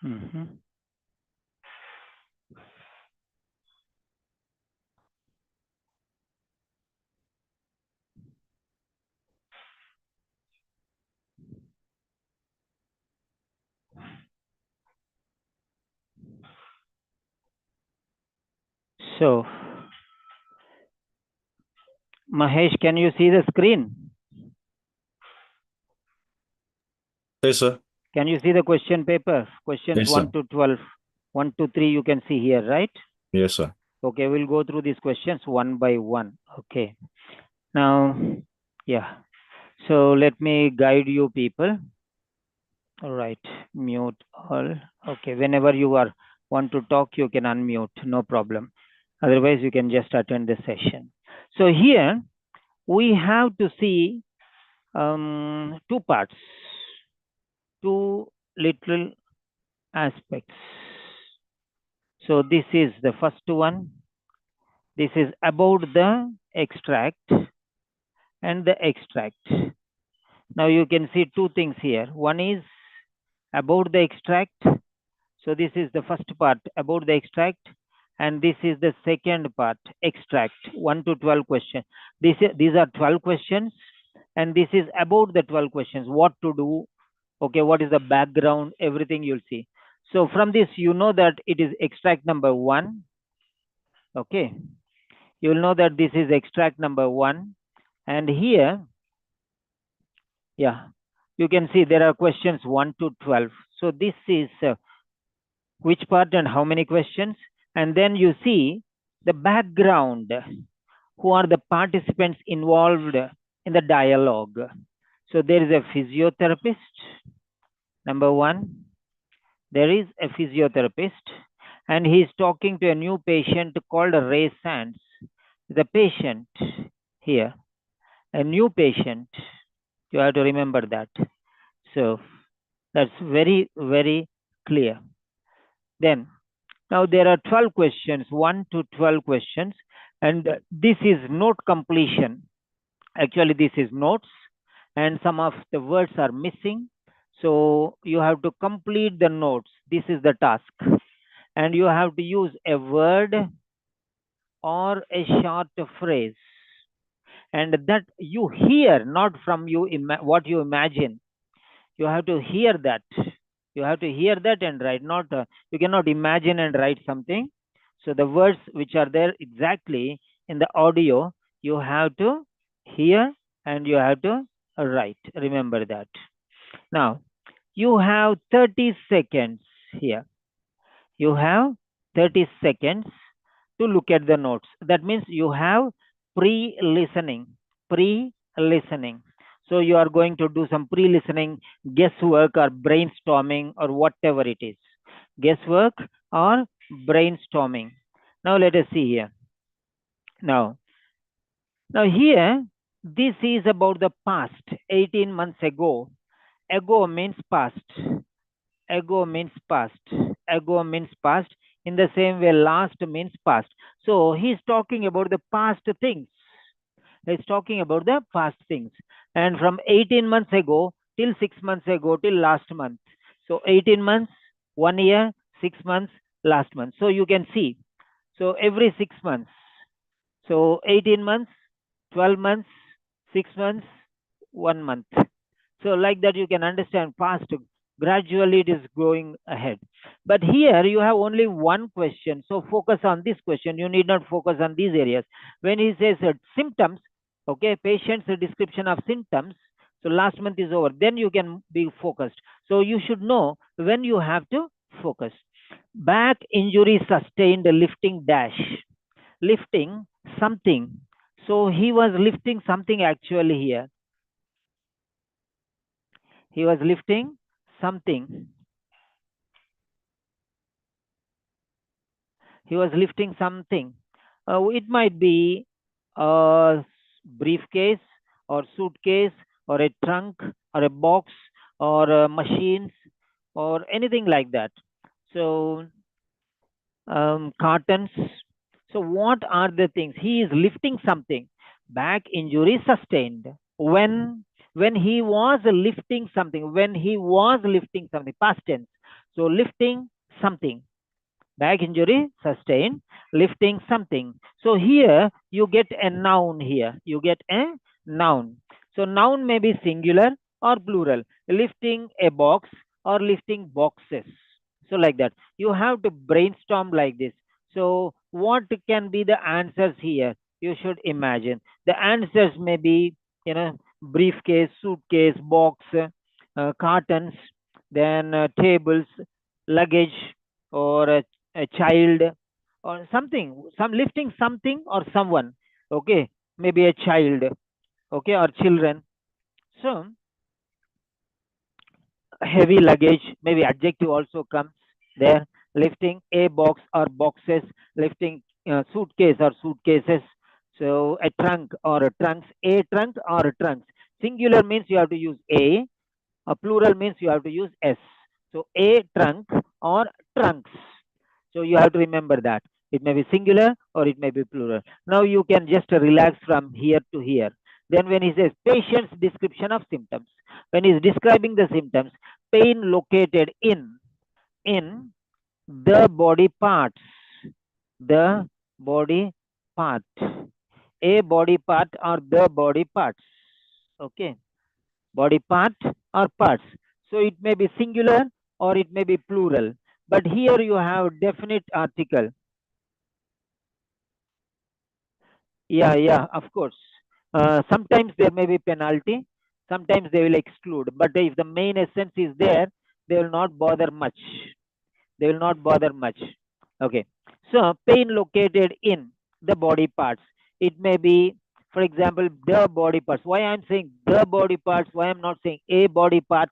Mm-hmm. So, Mahesh, can you see the screen? Yes, sir. Can you see the question paper? Questions Yes, 1 sir. to 12. 1 to 3 you can see here, right? Yes, sir. Okay, we'll go through these questions one by one. Okay. Now, yeah. So let me guide you people. All right. Mute all. Okay. Whenever you are want to talk, you can unmute. No problem. Otherwise, you can just attend the session. So here we have to see two parts, two little aspects. So this is the first one. This is about the extract and the extract. Now you can see two things here. One is about the extract. So this is the first part about the extract, and this is the second part, extract, 1 to 12 questions. These are 12 questions, and this is about the 12 questions, what to do, okay, what is the background, everything you'll see. So from this, you know that it is extract number 1, okay. You will know that this is extract number 1, and here, yeah, you can see there are questions 1 to 12. So this is which part and how many questions, and then you see the background, who are the participants involved in the dialogue. So there is a physiotherapist, number 1. There is a physiotherapist, and he is talking to a new patient called Ray Sands. The patient here, a new patient, you have to remember that. So that's very, very clear. Then, now there are 12 questions, 1 to 12 questions, and this is note completion. Actually, this is notes, and some of the words are missing. So you have to complete the notes. This is the task. And you have to use a word or a short phrase. And that you hear, not from you what you imagine. You have to hear that. You have to hear that and write. Not you cannot imagine and write something. So the words which are there exactly in the audio, you have to hear and you have to write. Remember that. Now you have 30 seconds here. You have 30 seconds to look at the notes. That means you have pre-listening. Pre-listening. So you are going to do some pre-listening, guesswork or brainstorming or whatever it is. Guesswork or brainstorming. Now let us see here. Now, here, this is about the past, 18 months ago. Ago means past. Ago means past. Ago means past. In the same way, last means past. So he's talking about the past things. He's talking about the past things. And from 18 months ago till 6 months ago till last month. So 18 months, 1 year, 6 months, last month. So you can see. So every 6 months. So 18 months, 12 months, 6 months, 1 month. So like that you can understand past, gradually it is going ahead. But here you have only one question. So focus on this question. You need not focus on these areas. When he says symptoms, okay, patient's description of symptoms. So last month is over. Then you can be focused. So you should know when you have to focus. Back injury sustained lifting dash. Lifting something. So he was lifting something actually here. He was lifting something. He was lifting something. It might be a briefcase or suitcase or a trunk or a box or machines or anything like that. So cartons. So what are the things? He is lifting something. Back injury sustained. When he was lifting something, past tense. So lifting something. Back injury sustained, lifting something. So here you get a noun here. You get a noun. So noun may be singular or plural. Lifting a box or lifting boxes. So like that. You have to brainstorm like this. So what can be the answers here? You should imagine. The answers may be, briefcase, suitcase, box, cartons, then tables, luggage, or a child, or something, some lifting something or someone. Okay, maybe a child. Okay, or children. So heavy luggage, maybe adjective also comes there. Lifting a box or boxes, lifting suitcase or suitcases. So a trunk or a trunks, a trunk or a trunks. Singular means you have to use a plural means you have to use s. So a trunk or trunks. So you have to remember that. It may be singular or it may be plural. Now you can just relax from here to here. Then when he says patient's description of symptoms, when he's describing the symptoms, pain located in the body parts, the body part, a body part or the body parts. Okay, body part or parts. So it may be singular or it may be plural. But here you have definite article. Yeah, yeah, of course. Sometimes there may be penalty, sometimes they will exclude. But if the main essence is there, they will not bother much. They will not bother much. Okay. So pain located in the body parts. It may be, for example, the body parts. Why I'm saying the body parts? Why I'm not saying a body part?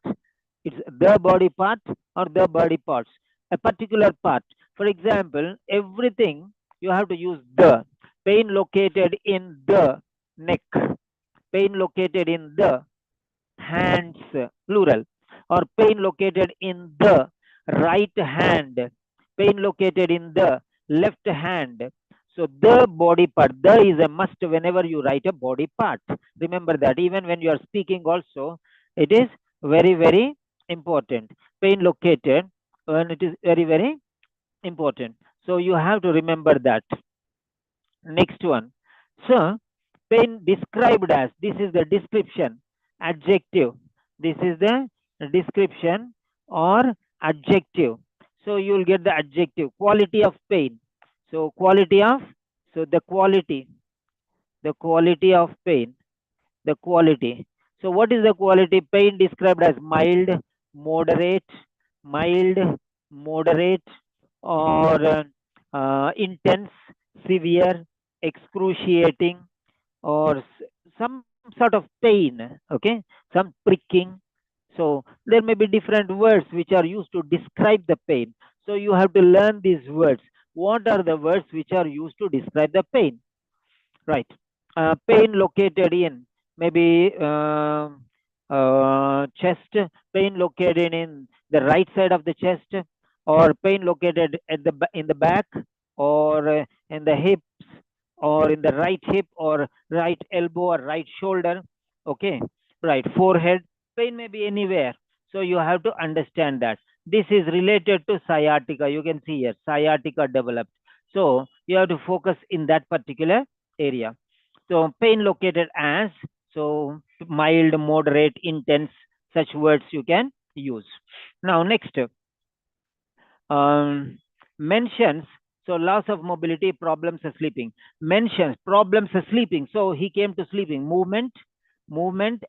It's the body part or the body parts. A particular part. For example, everything you have to use the. Pain located in the neck. Pain located in the hands, plural, or pain located in the right hand, pain located in the left hand. So the body part, the is a must whenever you write a body part. Remember that even when you are speaking also, it is very, very important. Pain located, and it is very, very important. So you have to remember that. Next one. So, pain described as, this is the description, adjective. This is the description or adjective. So, you will get the adjective, quality of pain. So, quality of, so the quality of pain, the quality. So, what is the quality? Pain described as mild, moderate, mild, moderate, or intense, severe, excruciating, or some sort of pain. Okay, some pricking. So there may be different words which are used to describe the pain. So you have to learn these words. What are the words which are used to describe the pain? Right. Pain located in maybe chest, pain located in the right side of the chest, or pain located at the in the back, or in the hips, or in the right hip, or right elbow, or right shoulder. Okay, right. Forehead. Pain may be anywhere. So you have to understand that. This is related to sciatica. You can see here, sciatica developed. So you have to focus in that particular area. So pain located as, so mild, moderate, intense, such words you can use. Now next, um, mentions, so loss of mobility, problems of sleeping. Mentions problems of sleeping. So he came to sleeping, movement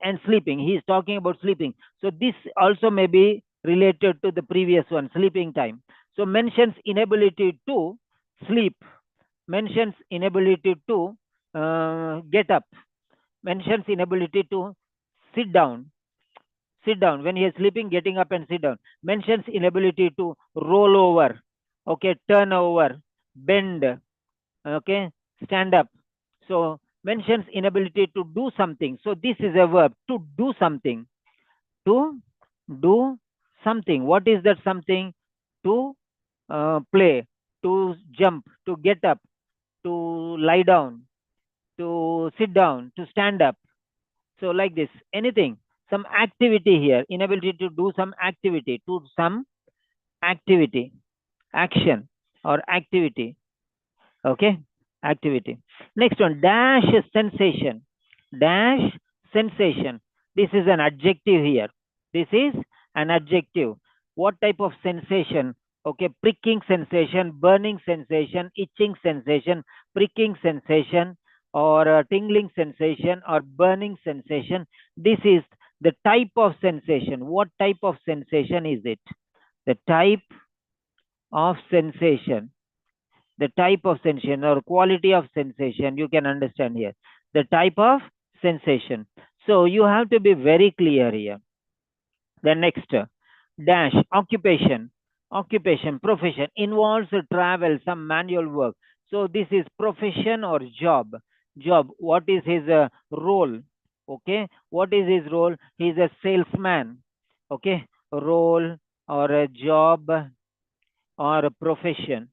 and sleeping. He is talking about sleeping. So this also may be related to the previous one, sleeping time. So mentions inability to sleep, mentions inability to get up, mentions inability to sit down, sit down when he is sleeping, getting up and sit down. Mentions inability to roll over, okay, turn over, bend, okay, stand up. So mentions inability to do something. So this is a verb, to do something, to do something. What is that something? To play, to jump, to get up, to lie down, to sit down, to stand up. So like this, anything, some activity here, inability to do some activity, to some activity, action or activity. Okay, activity. Next one, dash sensation. Dash sensation. This is an adjective here. This is an adjective. What type of sensation? Okay, pricking sensation, burning sensation, itching sensation, pricking sensation, or tingling sensation, or burning sensation. This is the type of sensation. What type of sensation is it? The type of sensation. The type of sensation or quality of sensation, you can understand here. The type of sensation. So you have to be very clear here. The next dash occupation. Occupation, profession involves travel, some manual work. So this is profession or job. Job. What is his role? Okay. What is his role? He is a salesman. Okay. Role or a job or a profession.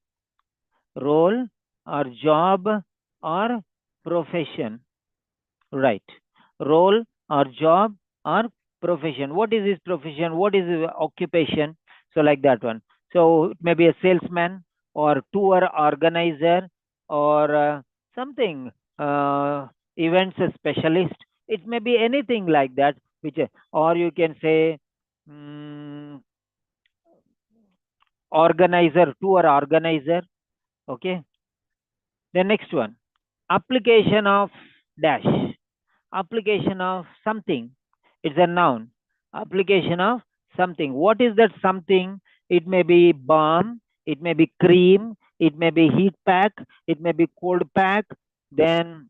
Role or job or profession. Right. Role or job or profession. What is his profession? What is his occupation? So, like that one. So, it may be a salesman or tour organizer or something, events specialist. It may be anything like that, which, or you can say, mm, organizer, tour organizer. Okay. The next one, application of dash. Application of something. It's a noun. Application of something. What is that something? It may be balm, it may be cream, it may be heat pack, it may be cold pack. Then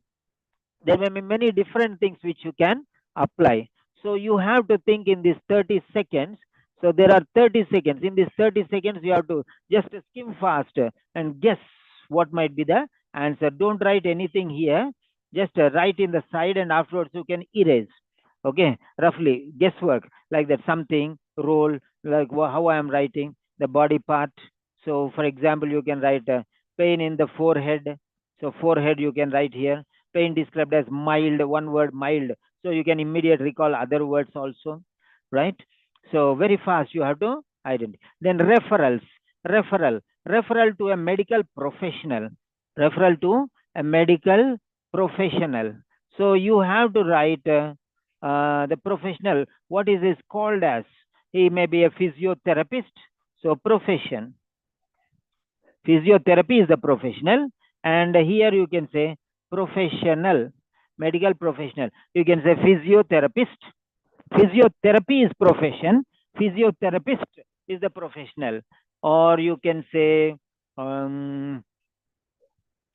there may be many different things which you can apply. So you have to think in these 30 seconds. So there are 30 seconds. In these 30 seconds, you have to just skim fast and guess what might be the answer. Don't write anything here. Just write in the side and afterwards you can erase. Okay, roughly guesswork like that. Something, role, like how I am writing, the body part. So for example, you can write pain in the forehead. So forehead you can write here. Pain described as mild, one word mild. So you can immediately recall other words also, right? So very fast you have to identify. Then referrals, referral to a medical professional, referral to a medical professional. So you have to write the professional. What is this called as? He may be a physiotherapist. So profession. Physiotherapy is the professional, and here you can say professional, medical professional. You can say physiotherapist. Physiotherapy is profession. Physiotherapist is the professional. Or you can say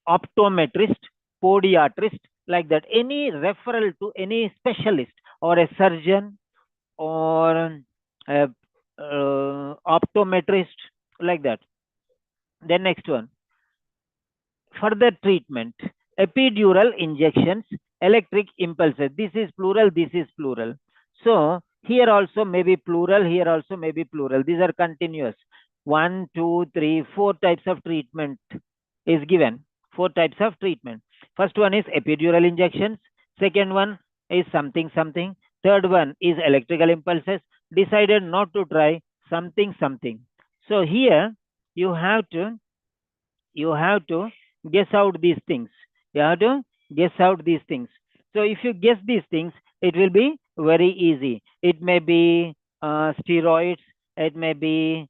optometrist, podiatrist, like that. Any referral to any specialist or a surgeon or a, optometrist, like that. Then next one, further treatment, epidural injections, electric impulses. This is plural, this is plural. So here also may be plural, here also may be plural. These are continuous. 1, 2, 3, 4 types of treatment is given. 4 types of treatment. First one is epidural injections. Second one is something, something. Third one is electrical impulses. Decided not to try something, something. So here you have to guess out these things. You have to guess out these things. So if you guess these things, it will be very easy. It may be steroids, it may be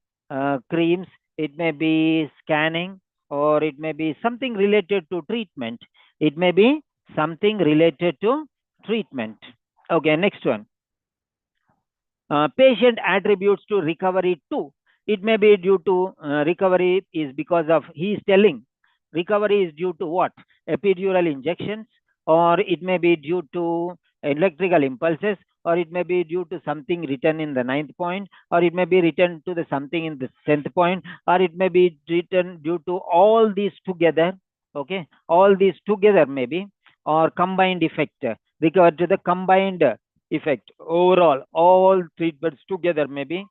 creams, it may be scanning, or it may be something related to treatment. It may be something related to treatment. Okay, next one. Patient attributes to recovery too. It may be due to recovery is because of, he is telling recovery is due to what? Epidural injections, or it may be due to electrical impulses, or it may be due to something written in the 9th point, or it may be written to the something in the 10th point, or it may be written due to all these together. Okay, all these together maybe, or combined effect, recover to the combined effect overall, all treatments together maybe.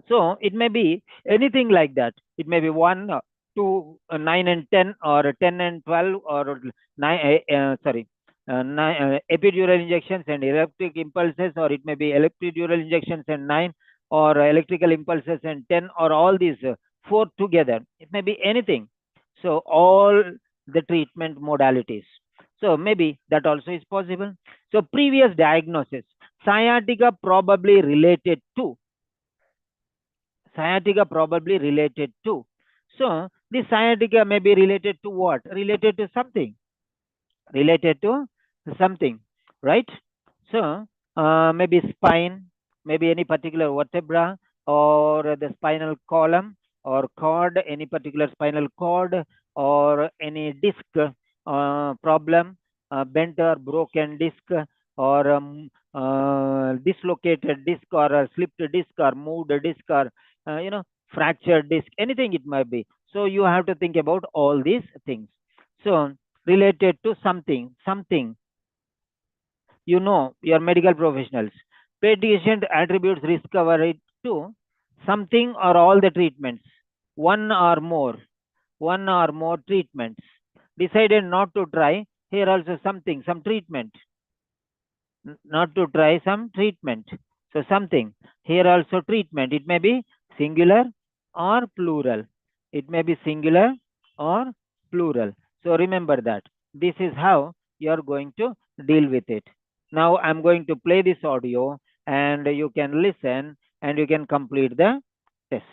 So it may be anything like that. It may be 1, 2, 9 and 10, or 10 and 12, or 9, epidural injections and electric impulses, or it may be epidural injections and 9, or electrical impulses and 10 or all these four together. It may be anything. So all the treatment modalities. So maybe that also is possible. So previous diagnosis, sciatica probably related to. Sciatica probably related to. So this sciatica may be related to what? Related to something. Related to something, right? So maybe spine, maybe any particular vertebra or the spinal column or cord, any particular spinal cord or any disc problem, bent or broken disc or dislocated disc or slipped disc or moved disc or fractured disc, anything it might be. So you have to think about all these things. So related to something, your medical professionals. Patient attributes discovery to something or all the treatments, one or more, one or more treatments. Decided not to try, here also something, some treatment. Not to try some treatment. So something, here also treatment. It may be singular or plural. It may be singular or plural. So remember that. This is how you are going to deal with it. Now I'm going to play this audio and you can listen and you can complete the test.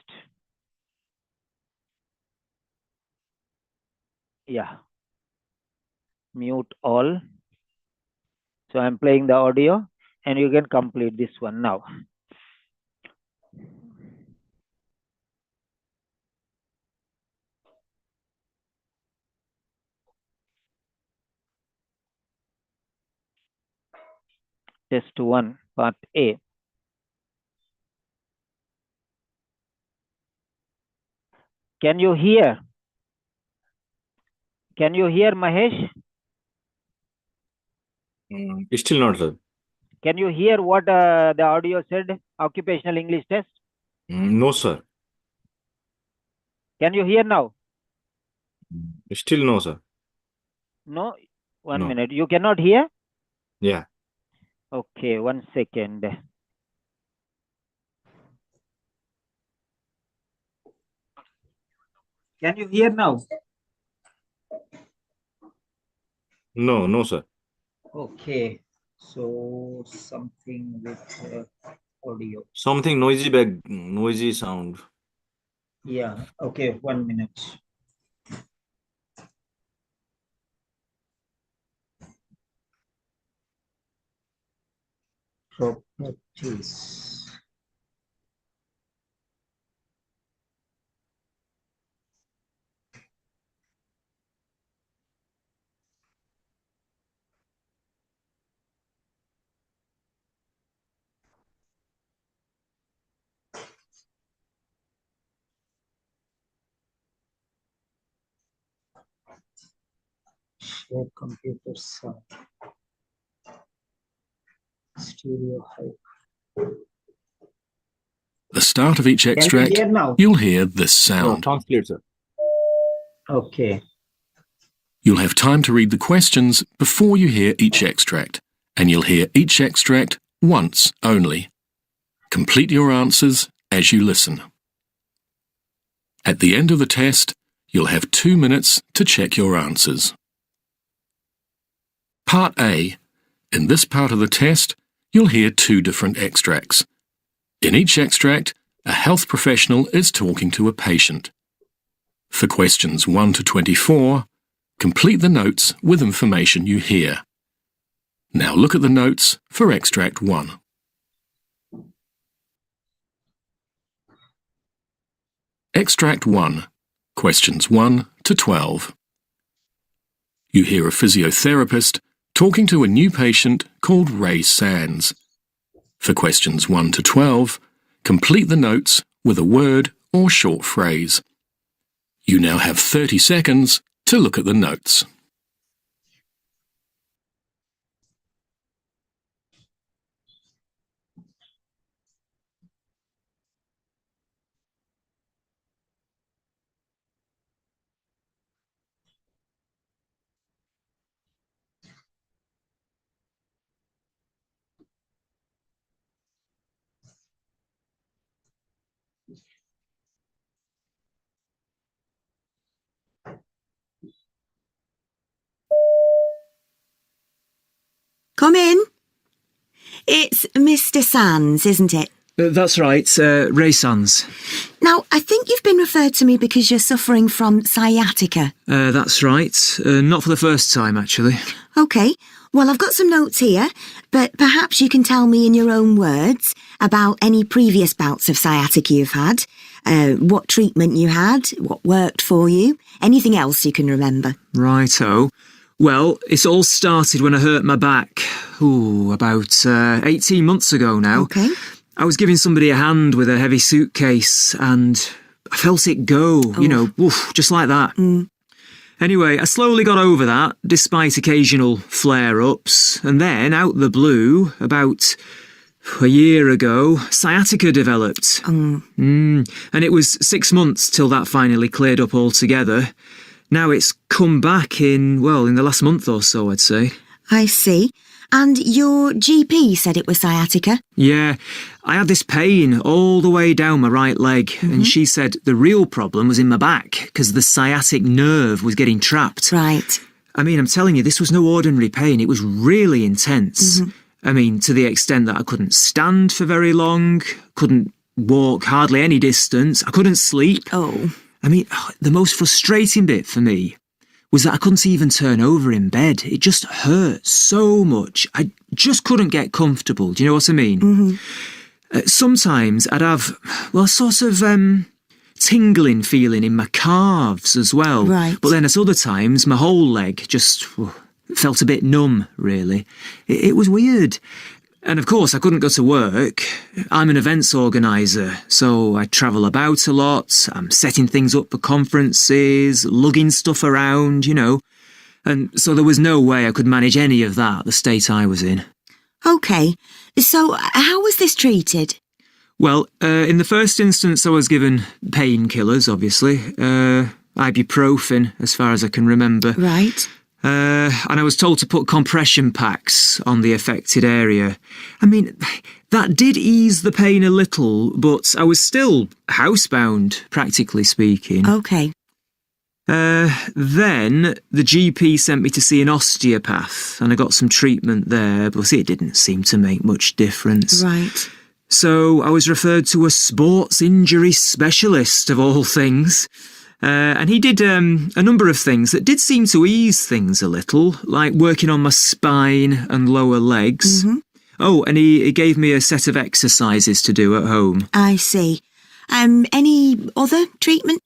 Yeah. Mute all. So I'm playing the audio and you can complete this one now. Test 1, part A. Can you hear? Can you hear, Mahesh? Still not, sir. Can you hear what the audio said? Occupational English test. No, sir. Can you hear now? Still no, sir. No? One No. minute. You cannot hear? Yeah. Okay, 1 second. Can you hear now? No, no, sir. Okay. So something with audio. Something noisy sound. Yeah. Okay, 1 minute. Properties. Share computer sound. Stereo high. The start of each Can you extract, hear now? you'll hear this No, sound. translate, sir. Okay. You'll have time to read the questions before you hear each extract, and you'll hear each extract once only. Complete your answers as you listen. At the end of the test, you'll have 2 minutes to check your answers. Part A. In this part of the test, you'll hear 2 different extracts. In each extract, a health professional is talking to a patient. For questions 1 to 24, complete the notes with information you hear. Now look at the notes for Extract 1. Extract 1. Questions 1 to 12. You hear a physiotherapist talking to a new patient called Ray Sands. For questions 1 to 12, complete the notes with a word or short phrase. You now have 30 seconds to look at the notes. Come in. It's Mr. Sands, isn't it? That's right, Ray Sands. Now, I think you've been referred to me because you're suffering from sciatica. That's right. Not for the first time, actually. OK, well, I've got some notes here, but perhaps you can tell me in your own words about any previous bouts of sciatica you've had, what treatment you had, what worked for you, anything else you can remember. Righto. Well, it all started when I hurt my back. About 18 months ago now. OK. I was giving somebody a hand with a heavy suitcase and I felt it go, just like that. Anyway, I slowly got over that, despite occasional flare-ups, and then, out the blue, about a year ago, sciatica developed. And it was 6 months till that finally cleared up altogether. Now it's come back in the last month or so, I'd say. I see. And your GP said it was sciatica? Yeah, I had this pain all the way down my right leg, and she said the real problem was in my back because the sciatic nerve was getting trapped. Right. I mean, I'm telling you, this was no ordinary pain. It was really intense. I mean, to the extent that I couldn't stand for very long, couldn't walk hardly any distance, I couldn't sleep. Oh. I mean, the most frustrating bit for me was that I couldn't even turn over in bed. It just hurt so much. I just couldn't get comfortable. Do you know what I mean? Sometimes I'd have, sort of tingling feeling in my calves as well. Right. But then at other times, my whole leg just felt a bit numb, really. It was weird. And of course, I couldn't go to work. I'm an events organiser, so I travel about a lot. I'm setting things up for conferences, lugging stuff around, And so there was no way I could manage any of that, the state I was in. OK, so how was this treated? Well, in the first instance, I was given painkillers, obviously. Ibuprofen, as far as I can remember. Right. And I was told to put compression packs on the affected area. I mean, that did ease the pain a little, but I was still housebound, practically speaking. OK. Then the GP sent me to see an osteopath, and I got some treatment there, but it didn't seem to make much difference. Right. So I was referred to a sports injury specialist, of all things. And he did a number of things that did seem to ease things a little, like working on my spine and lower legs. Oh, and he gave me a set of exercises to do at home. I see. Any other treatment?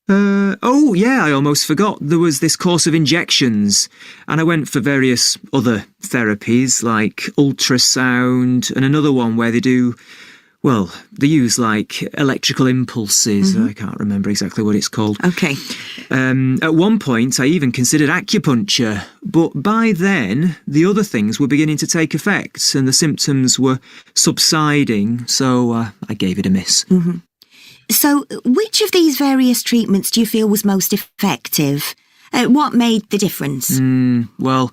I almost forgot. There was this course of injections, and I went for various other therapies, like ultrasound, and another one where they use like electrical impulses. I can't remember exactly what it's called. OK. At one point, I even considered acupuncture, but by then, the other things were beginning to take effect and the symptoms were subsiding, so I gave it a miss. So, which of these various treatments do you feel was most effective? What made the difference? Well,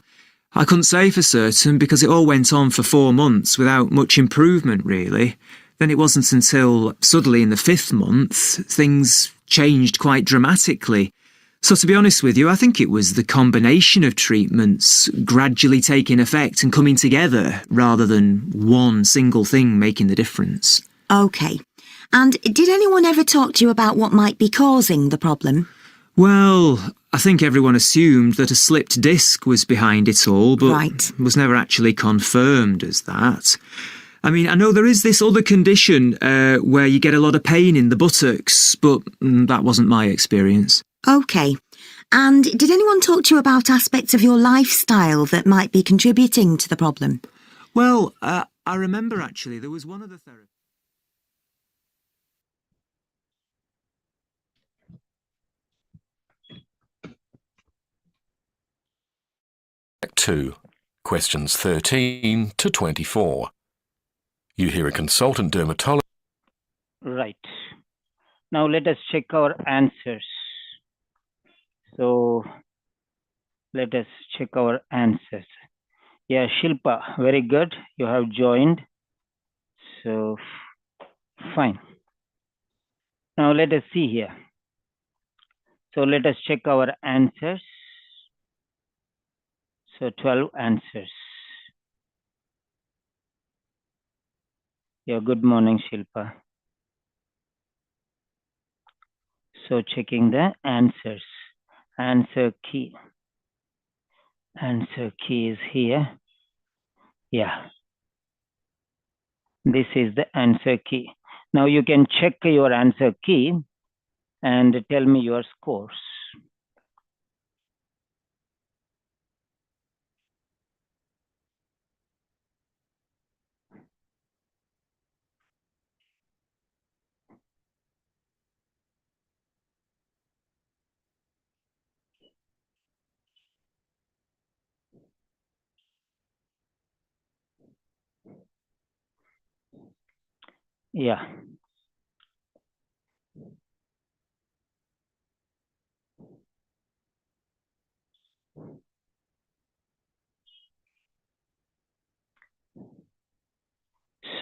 I couldn't say for certain because it all went on for 4 months without much improvement, really. Then it wasn't until suddenly in the 5th month, things changed quite dramatically. So to be honest with you, I think it was the combination of treatments gradually taking effect and coming together rather than one single thing making the difference. OK. And did anyone ever talk to you about what might be causing the problem? Well, I think everyone assumed that a slipped disc was behind it all, but was never actually confirmed as that. I mean, I know there is this other condition where you get a lot of pain in the buttocks, but that wasn't my experience. OK. And did anyone talk to you about aspects of your lifestyle that might be contributing to the problem? Well, I remember actually there was one other therapist. 2, questions 13 to 24. You hear a consultant dermatologist. Right. Now let us check our answers. So let us check our answers. Yeah, Shilpa, very good. You have joined. So fine. Now let us see here. So let us check our answers. So 12 answers. Yeah, good morning, Shilpa. So checking the answers. Answer key. Answer key is here. Yeah. This is the answer key. Now you can check your answer key and tell me your scores. Yeah.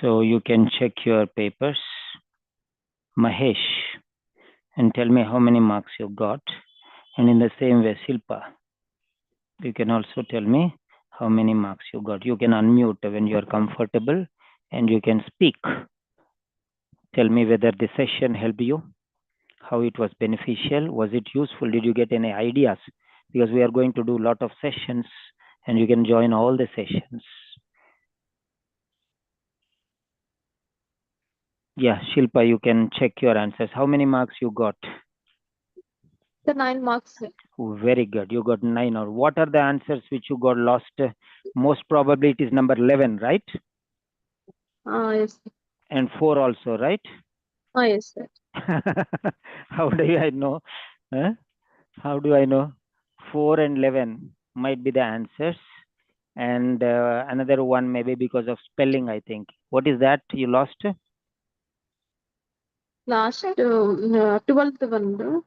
So you can check your papers, Mahesh, and tell me how many marks you got. And in the same way, Shilpa, you can also tell me how many marks you got. You can unmute when you are comfortable and you can speak. Tell me whether the session helped you, how it was beneficial, was it useful, did you get any ideas? Because we are going to do a lot of sessions and you can join all the sessions. Yeah, Shilpa, you can check your answers. How many marks you got? The 9 marks, sir. Very good. You got 9. Or what are the answers which you got lost? Most probably it is number 11, right? Yes, sir. And 4 also, right? Yes, sir. How do I know? Huh? How do I know? 4 and 11 might be the answers. And another one maybe because of spelling, I think. What is that you lost? Last 12th one, no?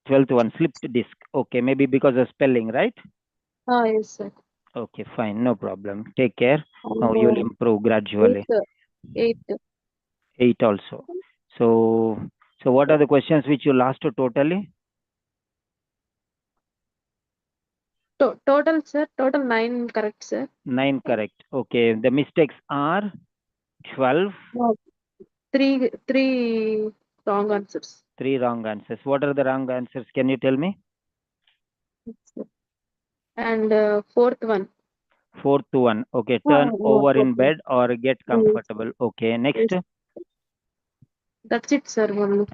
12th one, slipped disc. Okay, maybe because of spelling, right? Yes, sir. Okay, fine, no problem. Take care. And, Now you'll improve gradually. 8. 8 also. So what are the questions which you lost totally? Total, sir. Total 9 correct, sir. 9 correct. Okay, the mistakes are 12. No, three wrong answers. 3 wrong answers. What are the wrong answers? Can you tell me? And fourth one. 4th one. Okay, turn over in fourth one. bed or get comfortable. Okay, next. Yes. That's it, sir. Only.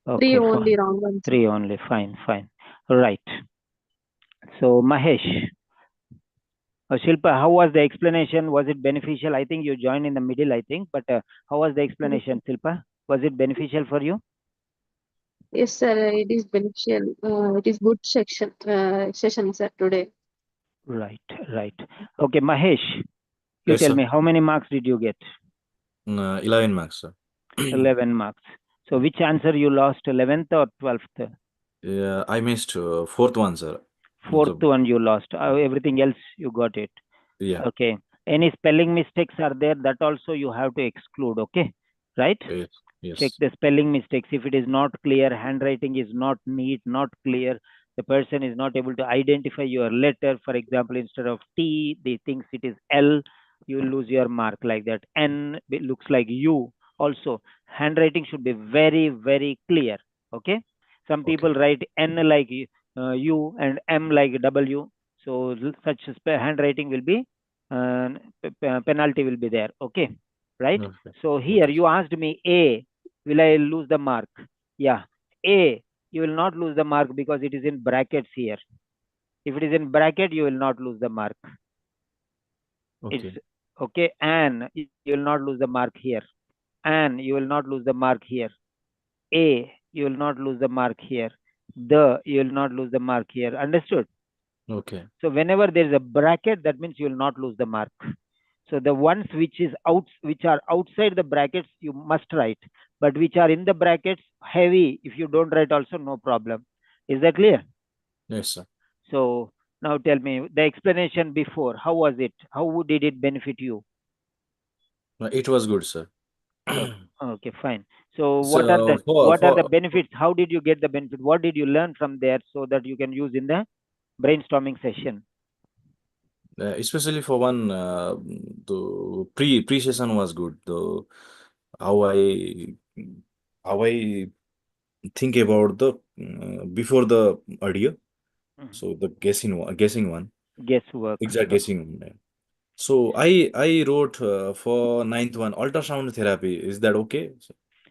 Okay, 3 only wrong answers. 3 only. Fine. Right. So Mahesh, Shilpa, how was the explanation? Was it beneficial? I think you joined in the middle, I think. But how was the explanation, Shilpa? Was it beneficial for you? Yes, sir. It is beneficial. It is good session, sir, today. Right. Okay, Mahesh, you Yes, tell sir. me how many marks did you get? 11 marks, sir. 11 marks. So which answer you lost, 11th or 12th? Yeah, I missed fourth one, sir. 4th one you lost. Everything else you got it. Yeah. Okay. Any spelling mistakes are there, that also you have to exclude, okay? Right? Yes. Check the spelling mistakes. If it is not clear, handwriting is not neat, not clear, the person is not able to identify your letter. For example, instead of T, they thinks it is L, you will lose your mark like that. N, it looks like U. Also, handwriting should be very, very clear, okay? Some people write N like U and M like W. So such handwriting will be, penalty will be there, okay? Right? Okay. So here you asked me A, will I lose the mark? Yeah, A, you will not lose the mark because it is in brackets here. If it is in bracket, you will not lose the mark. It's okay. And you will not lose the mark here. And you will not lose the mark here. A, you will not lose the mark here. The, you will not lose the mark here. Understood? Okay. So whenever there is a bracket, that means you will not lose the mark. So the ones which are outside the brackets, you must write. But which are in the brackets, heavy, if you don't write also, no problem. Is that clear? Yes, sir. So now tell me, the explanation before, how was it? How did it benefit you? It was good, sir. Okay, fine. So So, what are the benefits? How did you get the benefit? What did you learn from there so that you can use in the brainstorming session? especially for one, the pre-session was good. how I think about the before the audio. Mhm. So the guessing one, Guesswork. exact guessing one. Yeah. So I wrote for ninth one ultrasound therapy. Is that okay?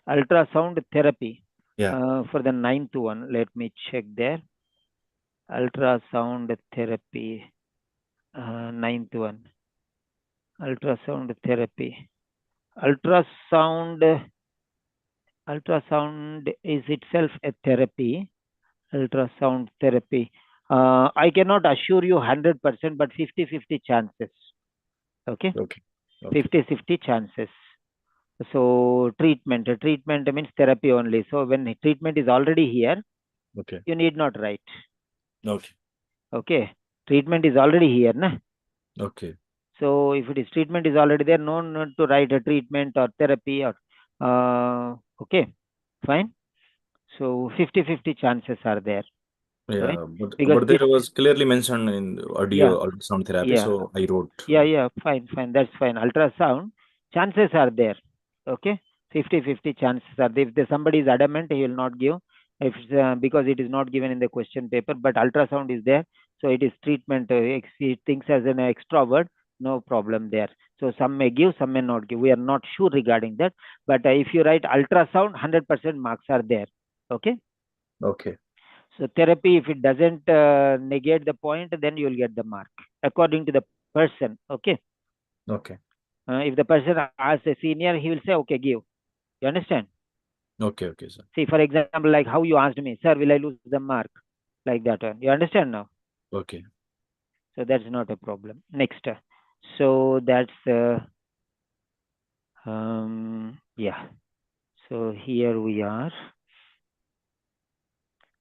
Ultrasound therapy. Yeah. For the 9th one, let me check there. Ultrasound therapy. 9th one. Ultrasound therapy. Ultrasound is itself a therapy. Ultrasound therapy. I cannot assure you 100%, but 50-50 chances. Okay, Okay. Okay. 50-50 chances. So treatment means therapy only. So when treatment is already here, Okay. you need not write. Okay. Okay, treatment is already here, na? Okay. So if it is treatment is already there, no need to write a treatment or therapy or okay, fine. So 50-50 chances are there, right? Yeah, Because but this, there was clearly mentioned in the yeah, audio ultrasound therapy, yeah, so I wrote. yeah, fine, that's fine. Ultrasound chances are there, okay? 50-50 chances are there. If somebody is adamant, he will not give. If because it is not given in the question paper, but ultrasound is there, so it is treatment. He thinks as an extra word, no problem there. So some may give, some may not give. We are not sure regarding that. But if you write ultrasound, 100% marks are there. Okay. Okay. So therapy, if it doesn't negate the point, then you will get the mark according to the person. Okay. Okay. If the person asks a senior, he will say, okay, give. You understand? Okay. Okay, sir. See, for example, like how you asked me, sir, will I lose the mark? Like that one. You understand now? Okay. So that's not a problem. Next. So that's, yeah. So here we are.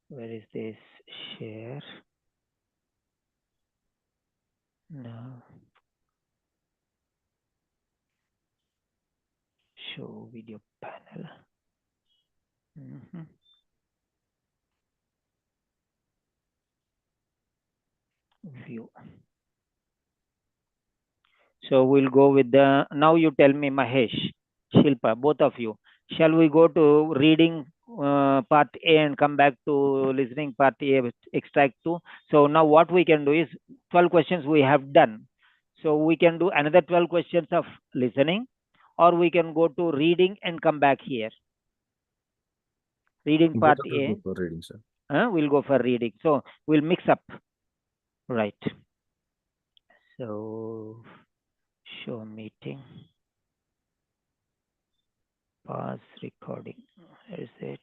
Where is this? Share. No. Show video panel. View. So we'll go with the, now you tell me, Mahesh, Shilpa, both of you. Shall we go to reading part A and come back to listening part A, extract 2? So now what we can do is 12 questions we have done. So we can do another 12 questions of listening, or we can go to reading and come back here. Reading Both part of us A. go for reading, sir. We'll go for reading. So we'll mix up. Right. So show meeting. Pause recording. Is it?